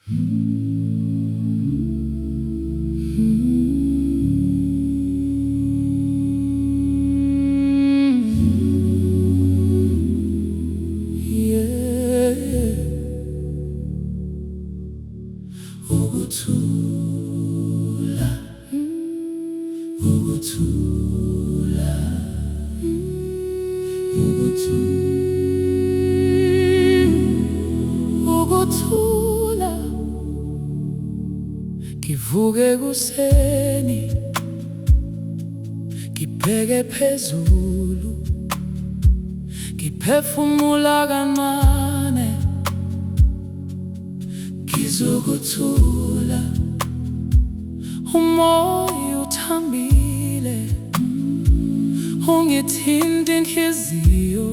Ukuthula, ukuthula, ukuthula. Ngivuke ekuseni, ngibheke phezulu, ngiphefumula kancane, ngizokuthula. Umoya uthambile, ungithinta inhliziyo.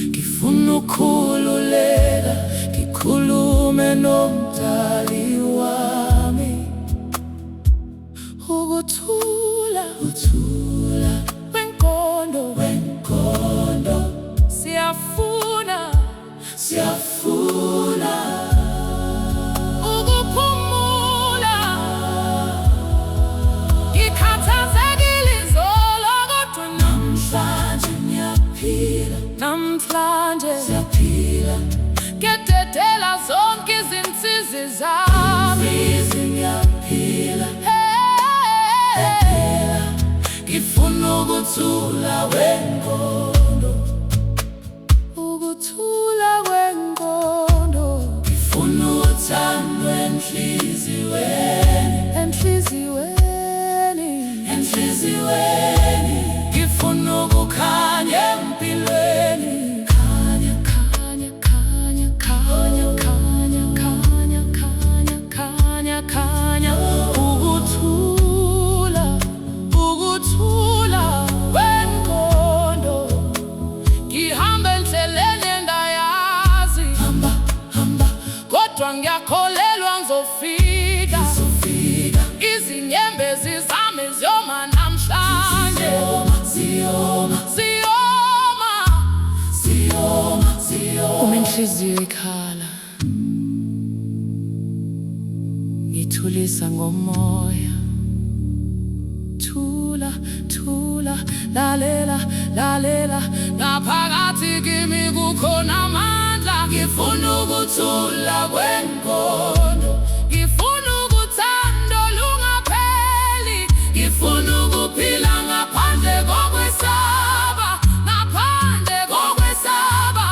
Ngifuna ukukhululeka, ngikhulume nomdali wami. Ukuthula, ukuthula kwenkondo, siyafuna, siyafuna ukuphumula. Ngikhathazekile izolo, kodwa namhlanje ngiyaphila, namhlanje siyaphila. Ngiyadedela zonke izinsizi zami, ngiyaphila. Ngifuna ukuthula kwenkondo, ukuthula kwenkondo. Ngifuna uthandwe enhliziyweni, enhliziyweni, enhliziyweni. Ngifuna ukukhanya empilweni, khanya, khanya, khanya, khanya, khanya, khanya, khanya, khanya, khanya. Ukuthula, ukuthula kwenkondo. Ngihamba endleleni engayazi, hamba, hamba, kodwa ngiyakholelwa ngizofika, ngizofika. Izinyembezi zami ziyoma namhlanje, ziyoma, ziyoma, ziyoma, ziyoma. Uma inhliziyo ikhala, ngithulisa ngomoya. Thula, thula, lalela, lalela. Ngaphakathi kimi kukhona amandla. Ngifuna ukuthula kwenkondo, ngifuna ukuthando lungapheli. Ngifuna ukuphila ngaphandle kokwesaba, ngaphandle kokwesaba.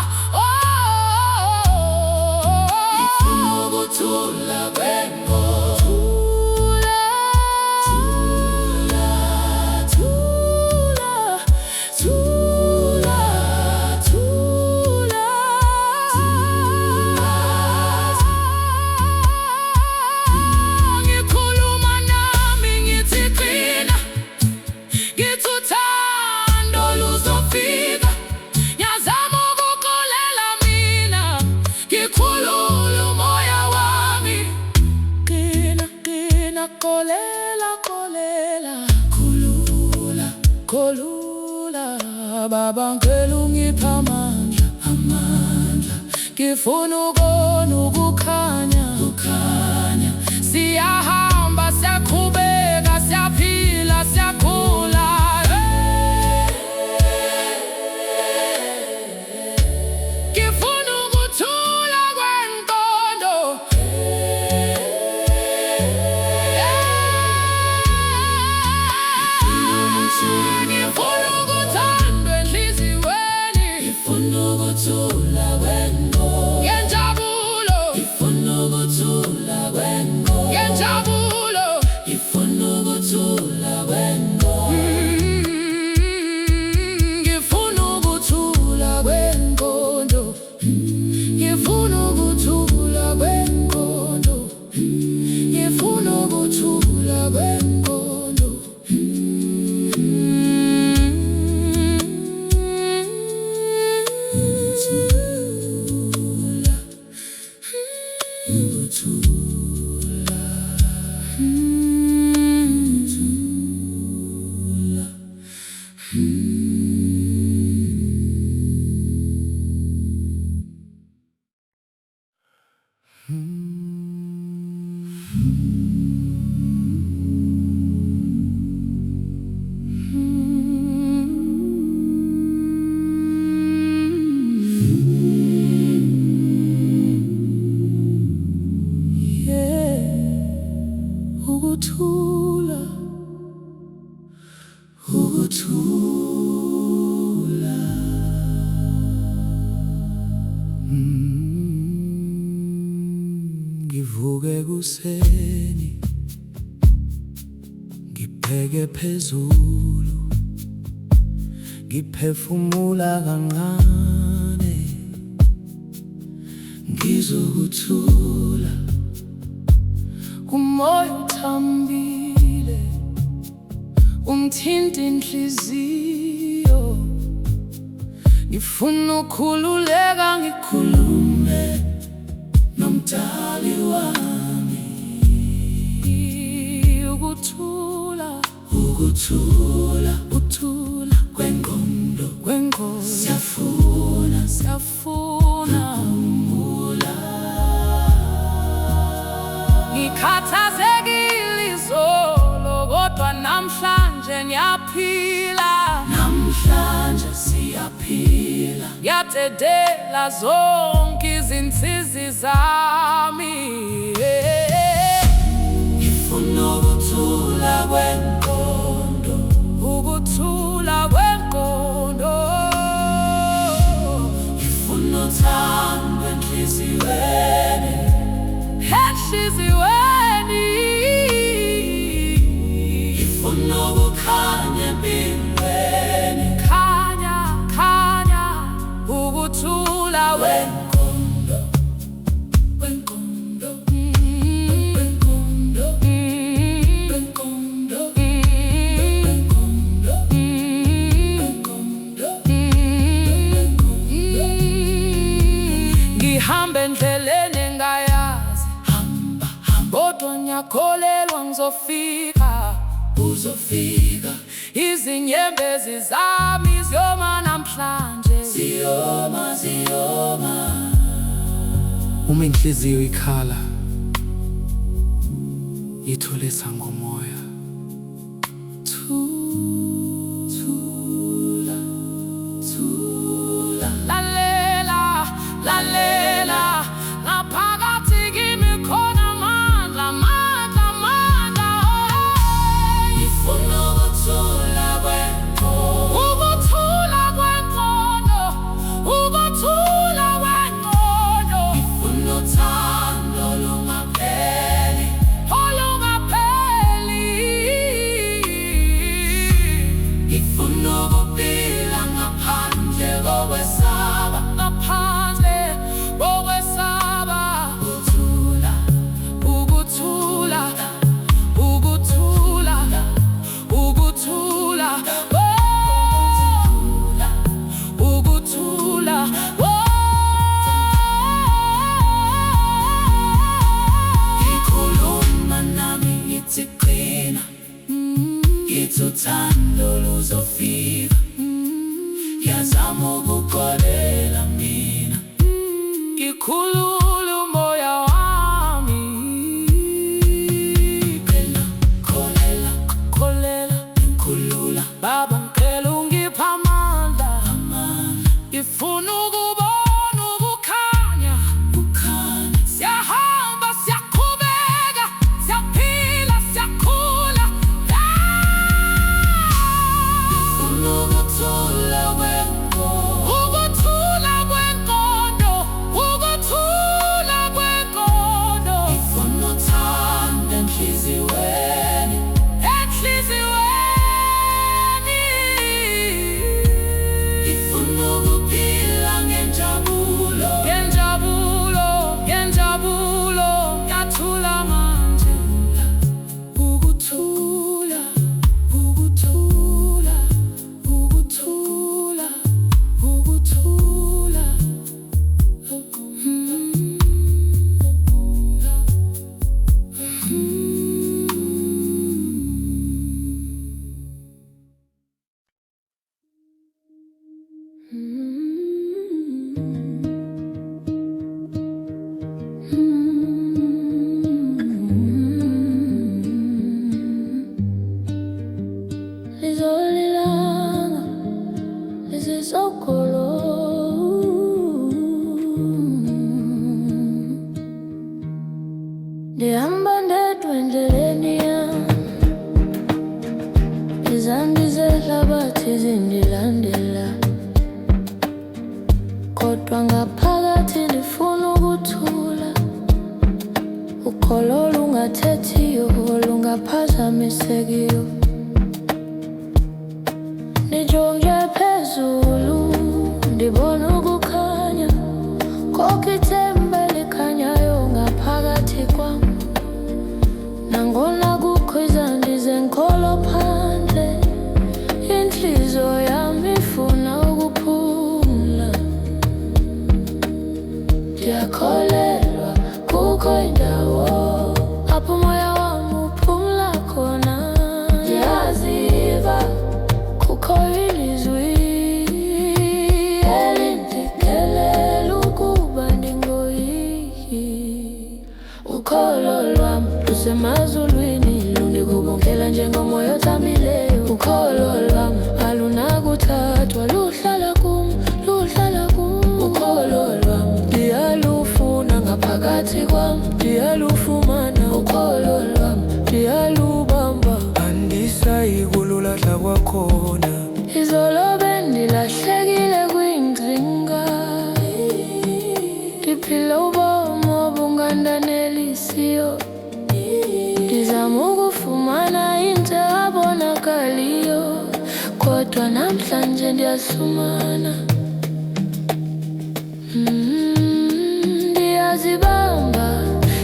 Ngifuna ukuthula kwenkondo. Kolela, kolela, khulula, khulula. Baba ngicela ungiphe amandla, amandla. Ngifuna ukubona ukukhanya, ukukhanya. Siyahamba, siyaqhubeka, siyaphila, siyakhula. Ngifuna ukuthula kwenkondo, ngifuna ukuthandwa enhliziyweni, ngifuna ukuthula kwenkondo. Ngenjabulo, ngifuna ukuthula kwenkondo. Ngenjabulo, ngifuna ukuthula kwenkondo. Ngifuna ukuthula kwenkondo, ngifuna ukuthula kwenkondo, ngifuna ukuthula kwenkondo. Ukuthula, ukuthula. Ngivuke ekuseni, ngibheke phezulu, ngiphefumula kancane, ngizokuthula. Umoya uthambile, ungithinta inhliziyo. Ngifuna ukukhululeka, ngikhulume nomdali wami. Ukuthula, ukuthula, ukuthula kwengqondo, siyafuna ukuphumula. Ngikhathazekile izolo, kodwa namhlanje ngiyaphila. Namhlanje siyaphila. Ngiyadedela zonke izinsizi zami. Ngifuna ukuthula kwengqondo, ukuthula kwengqondo. Ngifuna uthando enhliziyweni, enhliziyweni. Ngifuna ukukhanya empilweni, khanya, khanya. Ukuthula kwengqondo, kwengqondo, kwengqondo, kwengqondo, kwengqondo, kwengqondo. Ngihamba endleleni engayazi, kodwa ngiyakholelwa ngizofika. Uzofika. Izinyembezi zami ziyoma namhlanje, ziyoma, ziyoma. Uma inhliziyo ikhala, ithulisa ngomoya. Thula, thula. Lalela, lalela. Ngaphakathi kimi khona amandla, amandla, amandla. Ngifuna ukuthula kwengqondo, ukuthula kwengqondo, ukuthula kwengqondo. Ngifuna uthando olungapheli, olungapheli. Ndihamba ndedwa endleleni yami, izandi zehlabathi zindilandela, kodwa ngaphakathi ndifuna ukuthula. Ukholo olungathethiyo, olungaphazamisekiyo. Ndijonge phezulu, ndibona ukukhanya kokho ithemba elikhanyayo ngaphakathi kwam. Nangona kukho izandi zenkolo phandle, inhliziyo yami ifuna ukuphumla. Ndiyakholelwa kukho indawo apho umoya wami uphumla khona. Ndiyaziva kukho ilizwi elindikelela ukuba ndingoyiki. Ukholo lwam lusemazulwini, lundikubongela njengomoya othambileyo. Ukholo lwam alunakuthathwa, luhlala kum, luhlala kum. Ukholo lwam ndiyalufuna ngaphakathi kwam, ndiyalufumana. Ukholo lwam ndiyalubamba, andisayi kululahla kwakhona. Izolo bendilahlekile kwingcinga, ndiphila ubomi obungandanelisiyo. Ndizama ukufumana into abonakaliyo, kodwa namhlanje ndiyasumana. Ndiyazibamba,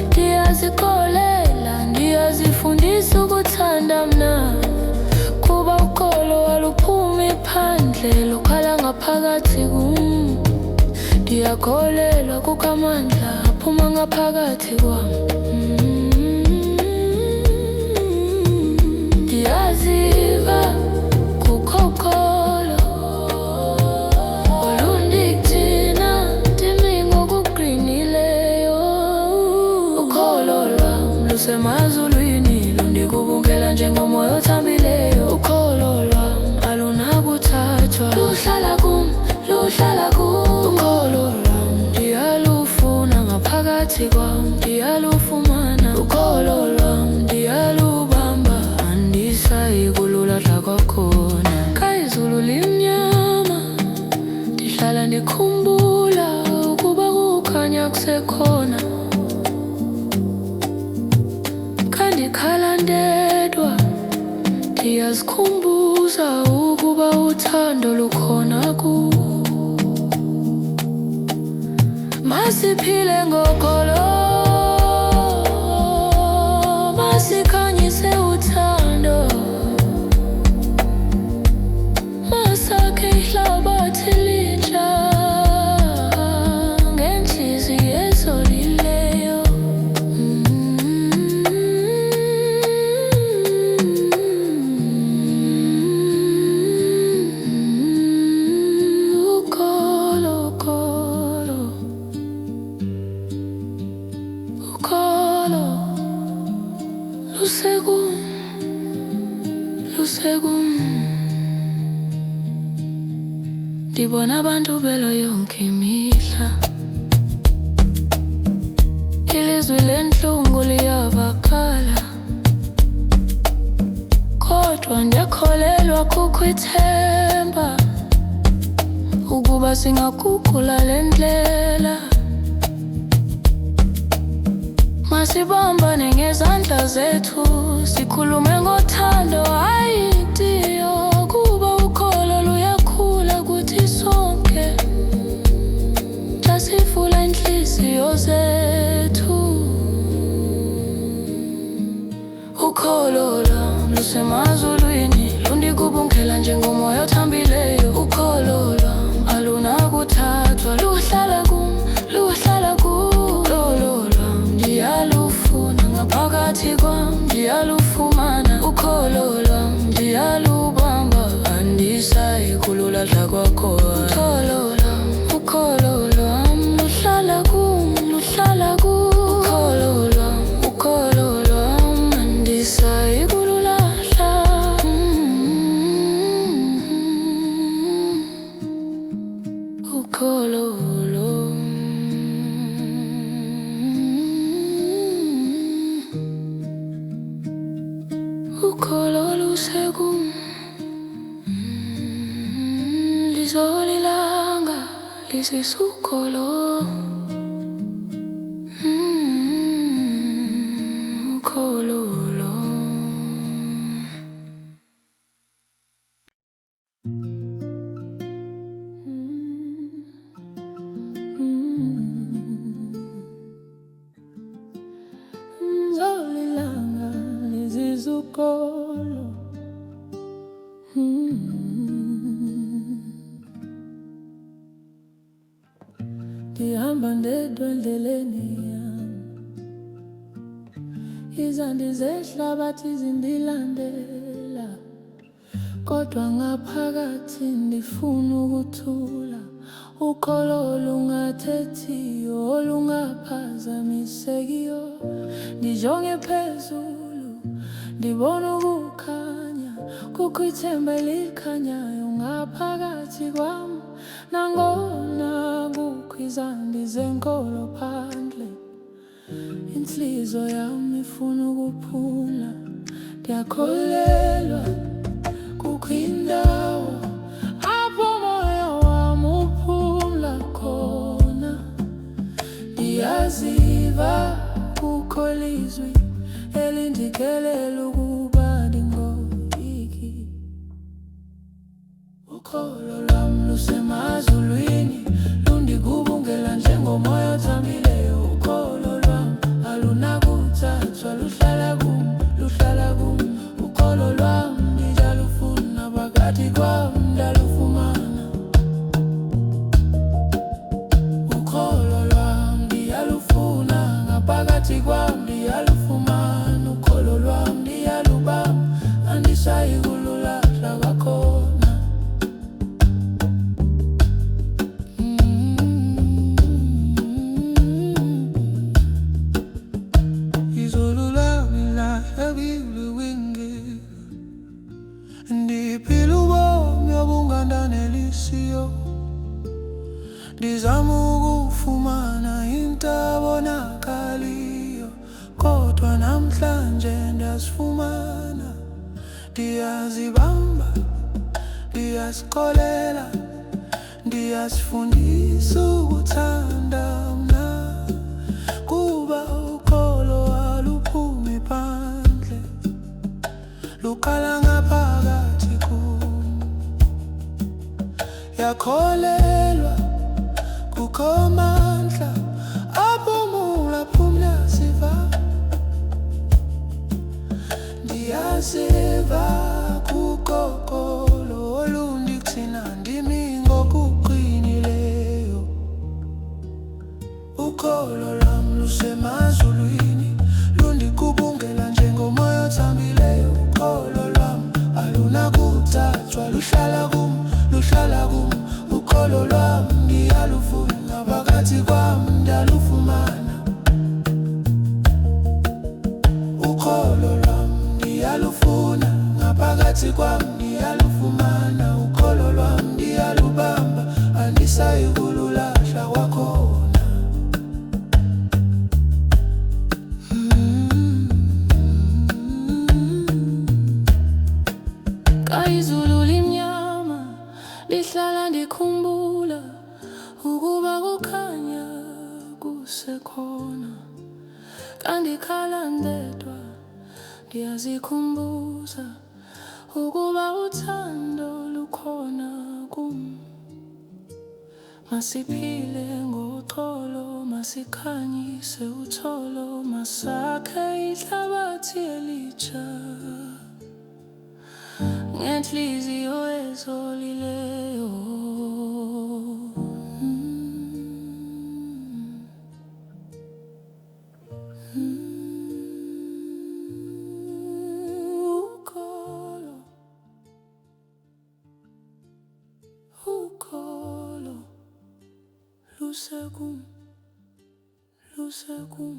ndiyazikolela, ndiyazifundisa ukuthanda mna. Kuba ukholo aluphumi phandle, lukhala ngaphakathi kum. Ndiyakholelwa kukho amandla aphuma ngaphakathi kwam. Ndiyaziva kukho ukholo olundikthina, ndimi ngokuqinileyo. Ukholo lwam lusemazulwini, lundikubongela njengomoya othambileyo. Ukholo lwam alunakuthathwa, luhlala kum, luhlala kum. Ukholo lwam ndiyalufuna ngaphakathi kwam, ndiyalufumana. Ukholo lwam ndiyalubamba, andisayi kululahla kwakhona. Xa izulu limnyama, ndihlala ndikhumbula ukuba kukhanya kusekhona. Xa ndikhala ndedwa, ndiyazikhumbuza ukuba uthando lukhona kuwo. Masiphile ngokholo, masikhanyise uthando, masakhe ihlabathi elitsha ngenhliziyo ezolileyo. Ukholo, ukholo, ukholo lusekum, lusekum. Ndibona abantu belo yonke imihla, ilizwi lentlungu liyavakala, kodwa ndiyakholelwa kukho ithemba ukuba singaguqula le ndlela. Masibambane ngezandla zethu, sikhulume ngothando, hayi itiyo. Kuba ukholo luyakhula kuthi sonke, xa sivula inhliziyo zethu. Ukholo lwam lusemazulwini, lundikubongela njengomoya othambileyo. Ukholo lwam alunakuthathwa, luhlala kum, luhlala kum. Ukholo lwam ndiyalufuna ngaphakathi kwam, ndiyalufumana. Ukholo lwam ndiyalubamba, andisayi kululahla kwakhona. Ukholo lwam, ukholo lwam luhlala kum, luhlala kum. Ukholo lwam, ukholo lwam andisayi kululahla. this is ukholo. Ukhololo. Zolilanga lizizukholo. Ndihamba ndedwa endleleni yami, izandi zehlabathi zindilandela, kodwa ngaphakathi ndifuna ukuthula. Ukholo olungathethiyo, olungaphazamisekiyo. Ndijonge phezulu, ndibona ukukhanya, kukho ithemba elikhanyayo ngaphakathi kwam. Nangona kukho izandi zenkolo phandle, inhliziyo yami ifuna ukuphumla. Ndiyakholelwa kukho indawo apho umoya wami uphumla khona. Ndiyaziva kukho lizwi elindikelela ukuba ndingoyiki. Ukholo lwam lusemazulwini, lundigubungela njengomoya othambileyo. Ukholo lwam alunakuthathwa, luhlala kum, luhlala kum. Ukholo lwam ndiyalufuna, phakathi kwam ndalufumana. Ukholo lwam ndiyalufuna, ngaphakathi kwam ndiyalufumana. Ukholo lwam ndiyalubamba, andisayi kululahla kwakhona. Ndiphila ubomi obungandanelisiyo, ndizama ukufumana into abonakaliyo, kodwa namhlanje ndiyasifumana. Ndiyazibamba, ndiyazikholela, ndiyazifundisa ukuthanda mna, kuba ukholo aluphumi phandle, luqala ngaphakathi kum. Yakholelwa kukho amandla aphumula phumla siva. Ndiyaziva kukho ukholo olundigcina ndimi ngokuqinileyo. Ukholo lwam lusemazulwini, lundigubungela njengomoya othambileyo. Ukholo lwam alunakuthathwa, luhlala kum, luhlala kum. Ukholo lwam ndiyalufuna, phakathi kwam ndalufumana. Ukholo lwam ndiyalufuna, ngaphakathi kwam ndiyalufumana. Ukholo lwam ndiyalubamba, andisayi kululahla kwakhona. Izulu limnyama, lihlala ndikhumbula ukuba kukhanya kusekhona. Kandikhala ndedwa, ndiyazikhumbuza ukuba uthando lukhona kum. Masiphile ngoxolo, masikhanyise utholo, masakhe ihlabathi elitsha ngenhliziyo ezolileyo. Ukholo, ukholo, lusekum, lusekum.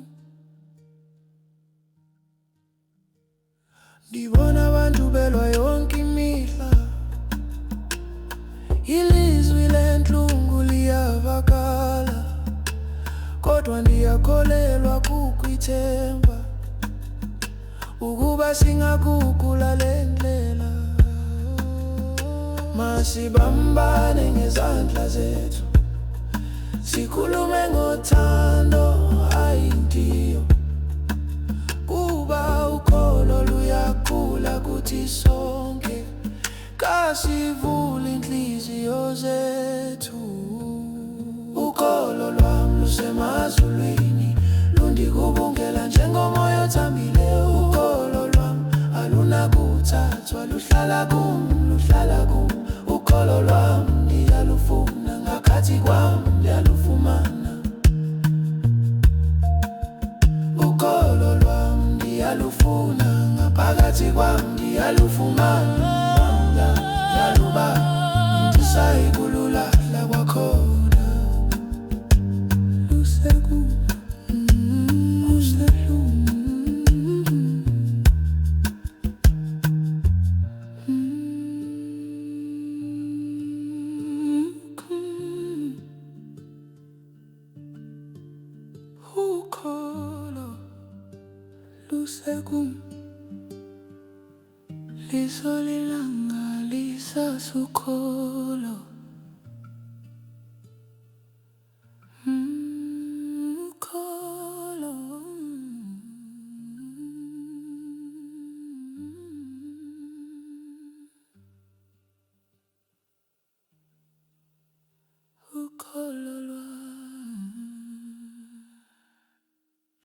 Ndibona abantu belwa yonke imihla, ilizwi lentlungu liyavakala, kodwa ndiyakholelwa kukho ithemba ukuba singagugula le ndlela. Masibambane ngezandla zethu, sikhulume ngothando ayintiyo, kuba ukholo luyakhula kuthi sonke kasivule inhliziyo zethu. Ukholo lwami lusemazulwini, lundikubungela njengomoya othambile. Ukholo lwami alunakuthathwa, luhlala kum, luhlala kum. Ukholo lwami ndiyalufuna, ngakhathi kwami ndiyalufumana. Ukholo lwami ndiyalufuna, ngaphakathi kwami ndiyalufumana. Ndiyalubamba, ndisayi kululahla kwakhona. Lusekum, lusekum. Ukholo lusekum, liso lilanga lisasukholo.